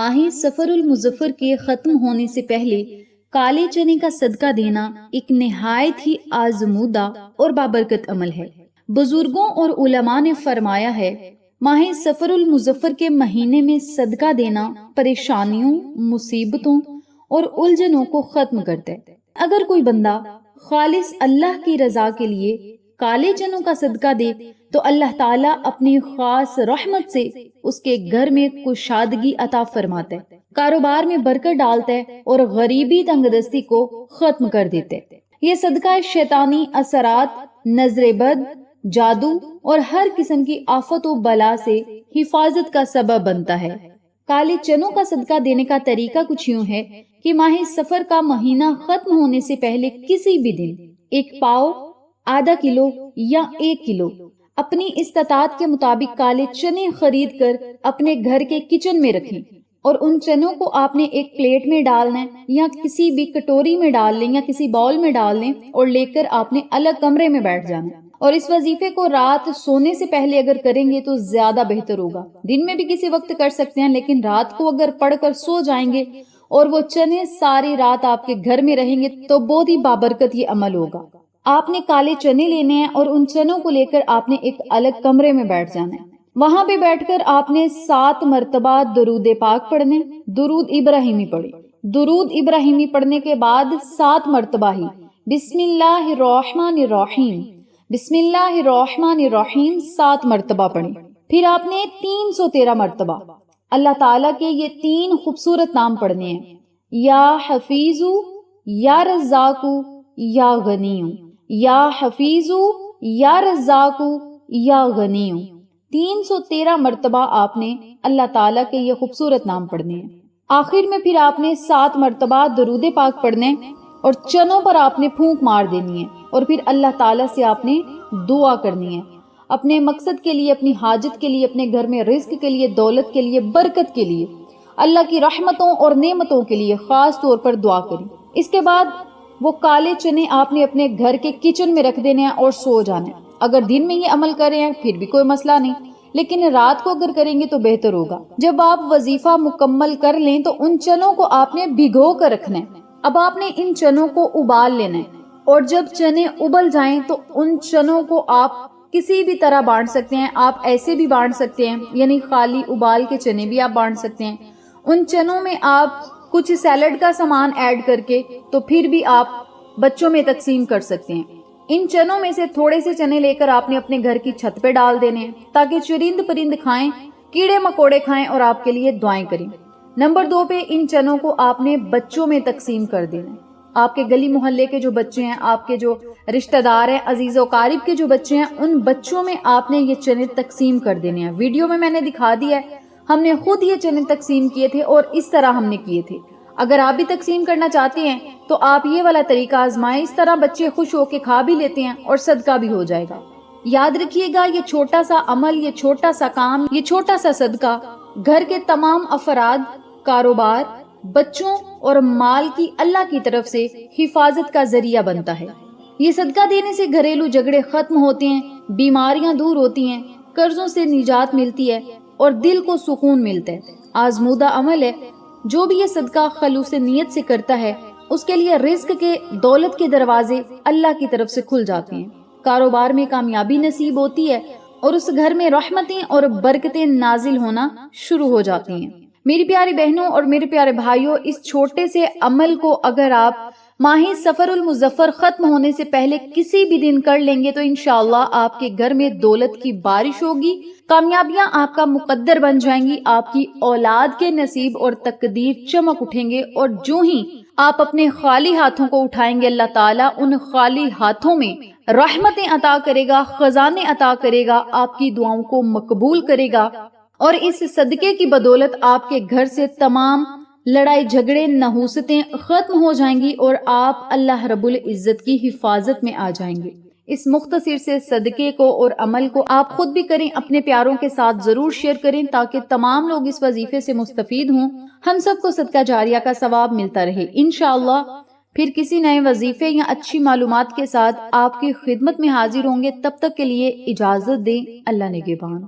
ماہ سفر المظفر کے ختم ہونے سے پہلے کالے چنے کا صدقہ دینا ایک نہایت ہی آزمودہ اور بابرکت عمل ہے۔ بزرگوں اور علماء نے فرمایا ہے، ماہ سفر المظفر کے مہینے میں صدقہ دینا پریشانیوں، مصیبتوں اور الجھنوں کو ختم کرتا ہے۔ اگر کوئی بندہ خالص اللہ کی رضا کے لیے کالے چنوں کا صدقہ دے تو اللہ تعالیٰ اپنی خاص رحمت سے اس کے گھر میں کشادگی عطا فرماتا ہے، کاروبار میں برکت ڈالتا ہے اور غریبی تنگ دستی کو ختم کر دیتا ہے۔ یہ صدقہ شیطانی اثرات، نظر بد، جادو اور ہر قسم کی آفت و بلا سے حفاظت کا سبب بنتا ہے۔ کالے چنوں کا صدقہ دینے کا طریقہ کچھ یوں ہے کہ ماہ سفر کا مہینہ ختم ہونے سے پہلے کسی بھی دن 1 پاؤ، آدھا کلو یا 1 کلو اپنی استطاعت کے مطابق کالے چنے خرید کر اپنے گھر کے کچن میں رکھیں، اور ان چنوں کو آپ نے ایک پلیٹ میں ڈالنا ہے یا کسی بھی کٹوری میں ڈال لیں یا کسی باؤل میں ڈال لیں اور لے کر آپ نے الگ کمرے میں بیٹھ جانا ہے۔ اور اس وظیفے کو رات سونے سے پہلے اگر کریں گے تو زیادہ بہتر ہوگا۔ دن میں بھی کسی وقت کر سکتے ہیں، لیکن رات کو اگر پڑھ کر سو جائیں گے اور وہ چنے ساری رات آپ کے گھر میں رہیں گے تو بہت ہی بابرکت یہ عمل ہوگا۔ آپ نے کالے چنے لینے ہیں اور ان چنوں کو لے کر آپ نے ایک الگ کمرے میں بیٹھ جانا ہے۔ وہاں پہ بیٹھ کر آپ نے 7 مرتبہ درود پاک پڑھنے، درود ابراہیمی پڑھے۔ درود ابراہیمی پڑھنے کے بعد 7 مرتبہ ہی بسم اللہ الرحمن الرحیم، بسم اللہ الرحمن الرحیم 7 مرتبہ پڑھیں۔ پھر آپ نے 313 مرتبہ اللہ تعالیٰ کے یہ 3 خوبصورت نام پڑھنے ہیں، یا حفیظو، یا رزاقو، یا غنیو، یا حفیظو، یا رزاقو، یا غنیو۔ 313 مرتبہ آپ نے اللہ تعالیٰ کے یہ خوبصورت نام پڑھنے ہیں۔ آخر میں پھر آپ نے 7 مرتبہ درود پاک پڑھنے اور چنوں پر آپ نے پھونک مار دینی ہے، اور پھر اللہ تعالیٰ سے آپ نے دعا کرنی ہے اپنے مقصد کے لیے، اپنی حاجت کے لیے، اپنے گھر میں رزق کے لیے، دولت کے لیے، برکت کے لیے، اللہ کی رحمتوں اور نعمتوں کے لیے خاص طور پر دعا کریں۔ اس کے بعد وہ کالے چنے آپ نے اپنے گھر کے کچن میں رکھ دینے ہیں اور سو جانا ہے۔ اگر دن میں یہ عمل کریں ہیں پھر بھی کوئی مسئلہ نہیں، لیکن رات کو اگر کریں گے تو بہتر ہوگا۔ جب آپ وظیفہ مکمل کر لیں تو ان چنوں کو آپ نے بھگو کر رکھنا ہے۔ اب آپ نے ان چنوں کو ابال لینا ہے، اور جب چنے ابل جائیں تو ان چنوں کو آپ کسی بھی طرح بانٹ سکتے ہیں۔ آپ ایسے بھی بانٹ سکتے ہیں، یعنی خالی ابال کے چنے بھی آپ بانٹ سکتے ہیں۔ ان چنوں میں آپ کچھ سیلڈ کا سامان ایڈ کر کے تو پھر بھی آپ بچوں میں تقسیم کر سکتے ہیں۔ ان چنوں میں سے تھوڑے سے چنے لے کر آپ نے اپنے گھر کی چھت پہ ڈال دینے ہیں تاکہ چرند پرند کھائیں، کیڑے مکوڑے کھائیں اور آپ کے لیے دعائیں کریں۔ نمبر 2 پہ ان چنوں کو آپ نے بچوں میں تقسیم کر دینا ہے۔ آپ کے گلی محلے کے جو بچے ہیں، آپ کے جو رشتہ دار ہیں، عزیز و قارب کے جو بچے ہیں، ان بچوں میں آپ نے یہ چنے تقسیم کر دینے ہیں۔ ویڈیو میں نے دکھا دیا ہے، ہم نے خود یہ چنے تقسیم کیے تھے اور اس طرح ہم نے کیے تھے۔ اگر آپ بھی تقسیم کرنا چاہتے ہیں تو آپ یہ والا طریقہ آزمائیں، اس طرح بچے خوش ہو کے کھا بھی لیتے ہیں اور صدقہ بھی ہو جائے گا۔ یاد رکھیے گا، یہ چھوٹا سا عمل، یہ چھوٹا سا کام، یہ چھوٹا سا صدقہ گھر کے تمام افراد، کاروبار، بچوں اور مال کی اللہ کی طرف سے حفاظت کا ذریعہ بنتا ہے۔ یہ صدقہ دینے سے گھریلو جھگڑے ختم ہوتے ہیں، بیماریاں دور ہوتی ہیں، قرضوں سے نجات ملتی ہے اور دل کو سکون ملتا ہے۔ آزمودہ عمل ہے، جو بھی یہ صدقہ خلوص نیت سے کرتا ہے اس کے لیے رزق کے، دولت کے دروازے اللہ کی طرف سے کھل جاتے ہیں، کاروبار میں کامیابی نصیب ہوتی ہے اور اس گھر میں رحمتیں اور برکتیں نازل ہونا شروع ہو جاتی ہیں۔ میری پیاری بہنوں اور میرے پیارے بھائیوں، اس چھوٹے سے عمل کو اگر آپ ماہ سفر المظفر ختم ہونے سے پہلے کسی بھی دن کر لیں گے تو انشاءاللہ آپ کے گھر میں دولت کی بارش ہوگی، کامیابیاں آپ کا مقدر بن جائیں گی، آپ کی اولاد کے نصیب اور تقدیر چمک اٹھیں گے، اور جو ہی آپ اپنے خالی ہاتھوں کو اٹھائیں گے اللہ تعالیٰ ان خالی ہاتھوں میں رحمتیں عطا کرے گا، خزانے عطا کرے گا، آپ کی دعاؤں کو مقبول کرے گا، اور اس صدقے کی بدولت آپ کے گھر سے تمام لڑائی جھگڑے، نحوستیں ختم ہو جائیں گی اور آپ اللہ رب العزت کی حفاظت میں آ جائیں گے۔ اس مختصر سے صدقے کو اور عمل کو آپ خود بھی کریں، اپنے پیاروں کے ساتھ ضرور شیئر کریں تاکہ تمام لوگ اس وظیفے سے مستفید ہوں، ہم سب کو صدقہ جاریہ کا ثواب ملتا رہے۔ انشاءاللہ پھر کسی نئے وظیفے یا اچھی معلومات کے ساتھ آپ کی خدمت میں حاضر ہوں گے، تب تک کے لیے اجازت دیں، اللہ نگہبان۔